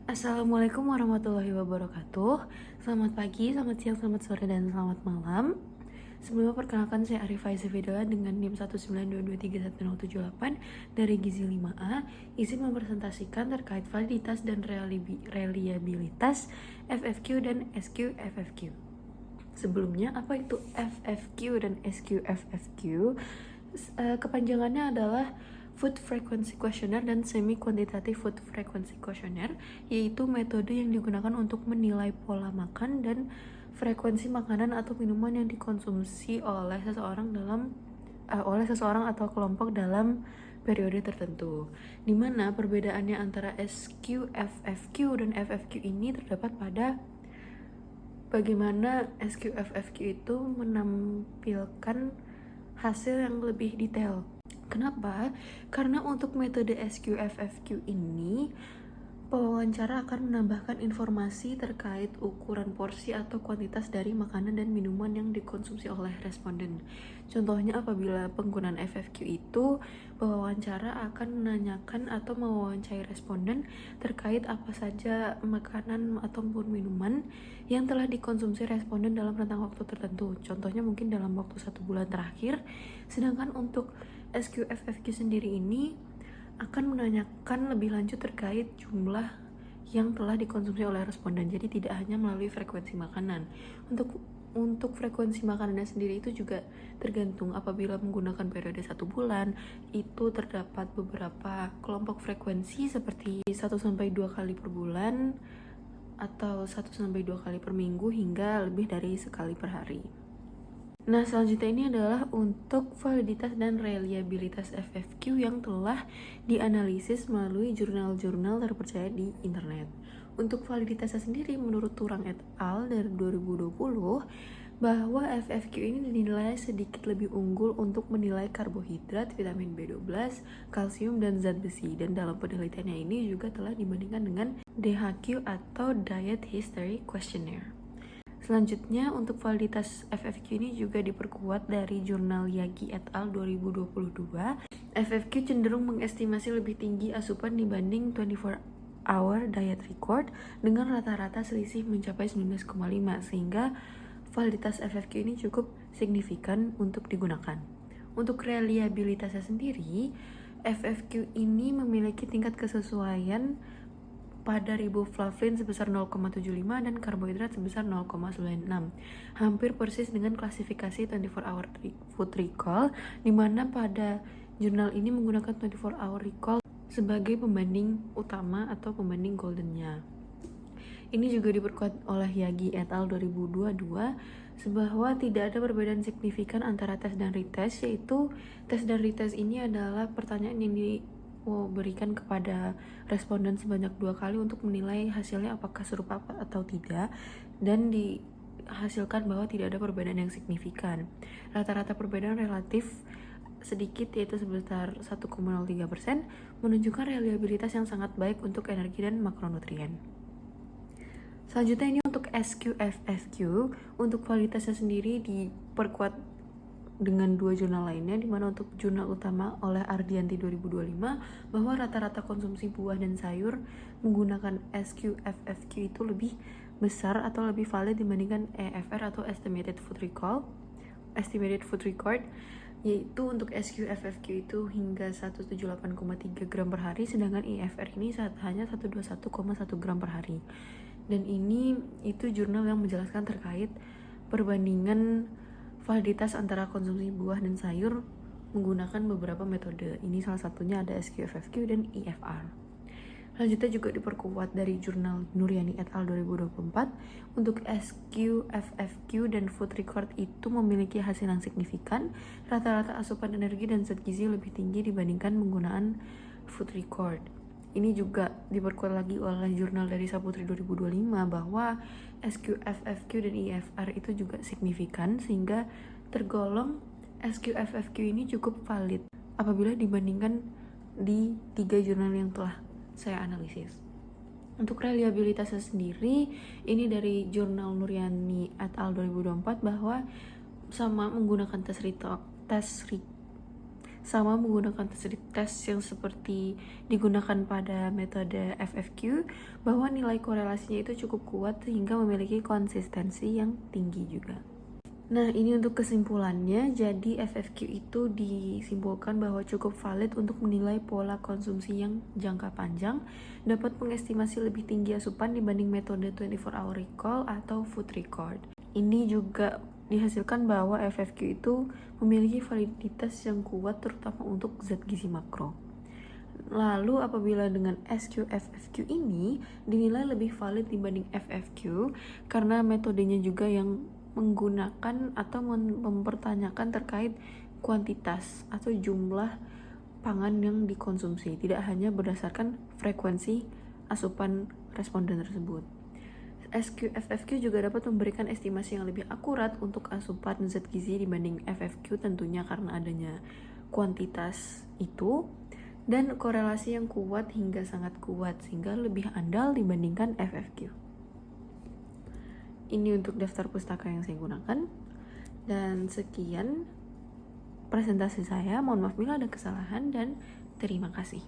Assalamualaikum warahmatullahi wabarakatuh. Selamat pagi, selamat siang, selamat sore, dan selamat malam. Sebelumnya perkenalkan saya Arif Faiza Fidela dengan NIM 192231078 dari Gizi 5A. Izin mempresentasikan terkait validitas dan reliabilitas FFQ dan SQFFQ. Sebelumnya, apa itu FFQ dan SQFFQ? Kepanjangannya adalah Food Frequency Questionnaire dan Semi Quantitative Food Frequency Questionnaire, yaitu metode yang digunakan untuk menilai pola makan dan frekuensi makanan atau minuman yang dikonsumsi oleh seseorang atau kelompok dalam periode tertentu. Di mana perbedaannya antara SQFFQ dan FFQ ini terdapat pada bagaimana SQFFQ itu menampilkan hasil yang lebih detail. Kenapa? Karena untuk metode SQFFQ ini, pewawancara akan menambahkan informasi terkait ukuran porsi atau kuantitas dari makanan dan minuman yang dikonsumsi oleh responden. Contohnya, apabila penggunaan FFQ itu, pewawancara akan menanyakan atau mewawancarai responden terkait apa saja makanan ataupun minuman yang telah dikonsumsi responden dalam rentang waktu tertentu. Contohnya mungkin dalam waktu 1 bulan terakhir. Sedangkan untuk SQFFQ sendiri ini akan menanyakan lebih lanjut terkait jumlah yang telah dikonsumsi oleh responden. Jadi tidak hanya melalui frekuensi makanan. Untuk frekuensi makanannya sendiri itu juga tergantung. Apabila menggunakan periode 1 bulan, itu terdapat beberapa kelompok frekuensi seperti 1-2 kali per bulan atau 1-2 kali per minggu hingga lebih dari sekali per hari. Nah, selanjutnya ini adalah untuk validitas dan reliabilitas FFQ yang telah dianalisis melalui jurnal-jurnal terpercaya di internet. Untuk validitasnya sendiri, menurut Turang et al. Dari 2020, bahwa FFQ ini dinilai sedikit lebih unggul untuk menilai karbohidrat, vitamin B12, kalsium, dan zat besi. Dan dalam penelitiannya ini juga telah dibandingkan dengan DHQ atau Diet History Questionnaire. Selanjutnya, untuk validitas FFQ ini juga diperkuat dari jurnal Yagi et al. 2022. FFQ cenderung mengestimasi lebih tinggi asupan dibanding 24-hour diet record dengan rata-rata selisih mencapai 19,5, sehingga validitas FFQ ini cukup signifikan untuk digunakan. Untuk reliabilitasnya sendiri, FFQ ini memiliki tingkat kesesuaian pada riboflavin sebesar 0,75 dan karbohidrat sebesar 0,96. Hampir persis dengan klasifikasi 24-hour food recall, di mana pada jurnal ini menggunakan 24-hour recall sebagai pembanding utama atau pembanding goldennya. Ini juga diperkuat oleh Yagi et al. 2022 bahwa tidak ada perbedaan signifikan antara tes dan retest, yaitu tes dan retest ini adalah pertanyaan yang diberikan kepada responden sebanyak 2 kali untuk menilai hasilnya apakah serupa atau tidak, dan dihasilkan bahwa tidak ada perbedaan yang signifikan. Rata-rata perbedaan relatif sedikit, yaitu sebesar 1,03%, menunjukkan reliabilitas yang sangat baik untuk energi dan makronutrien. Selanjutnya ini untuk SQFFQ. Untuk validitasnya sendiri diperkuat dengan 2 jurnal lainnya, di mana untuk jurnal utama oleh Ardianti 2025 bahwa rata-rata konsumsi buah dan sayur menggunakan SQFFQ itu lebih besar atau lebih valid dibandingkan EFR atau Estimated Food Record, yaitu untuk SQFFQ itu hingga 178,3 gram per hari, sedangkan EFR ini hanya 121,1 gram per hari. Dan itu jurnal yang menjelaskan terkait perbandingan validitas antara konsumsi buah dan sayur menggunakan beberapa metode. Ini salah satunya ada SQFFQ dan EFR. Selanjutnya juga diperkuat dari jurnal Nuryani et al. 2024. Untuk SQFFQ dan food record itu memiliki hasil yang signifikan. Rata-rata asupan energi dan zat gizi lebih tinggi dibandingkan penggunaan food record. Ini juga diperkuat lagi oleh jurnal dari Saputri 2025 bahwa SQFFQ dan EFR itu juga signifikan, sehingga tergolong SQFFQ ini cukup valid apabila dibandingkan di 3 jurnal yang telah saya analisis. Untuk reliabilitasnya sendiri, ini dari jurnal Nuryani et al. 2024 bahwa sama menggunakan sama menggunakan tes yang seperti digunakan pada metode FFQ, bahwa nilai korelasinya itu cukup kuat sehingga memiliki konsistensi yang tinggi juga. Nah, ini untuk kesimpulannya. Jadi FFQ itu disimpulkan bahwa cukup valid untuk menilai pola konsumsi yang jangka panjang, dapat mengestimasi lebih tinggi asupan dibanding metode 24-hour recall atau food record. Ini juga dihasilkan bahwa FFQ itu memiliki validitas yang kuat terutama untuk zat gizi makro. Lalu apabila dengan SQ-FFQ ini dinilai lebih valid dibanding FFQ karena metodenya juga yang menggunakan atau mempertanyakan terkait kuantitas atau jumlah pangan yang dikonsumsi, tidak hanya berdasarkan frekuensi asupan responden tersebut. SQ-FFQ juga dapat memberikan estimasi yang lebih akurat untuk asupan zat gizi dibanding FFQ, tentunya karena adanya kuantitas itu dan korelasi yang kuat hingga sangat kuat sehingga lebih andal dibandingkan FFQ. Ini untuk daftar pustaka yang saya gunakan. Dan sekian presentasi saya. Mohon maaf bila ada kesalahan dan terima kasih.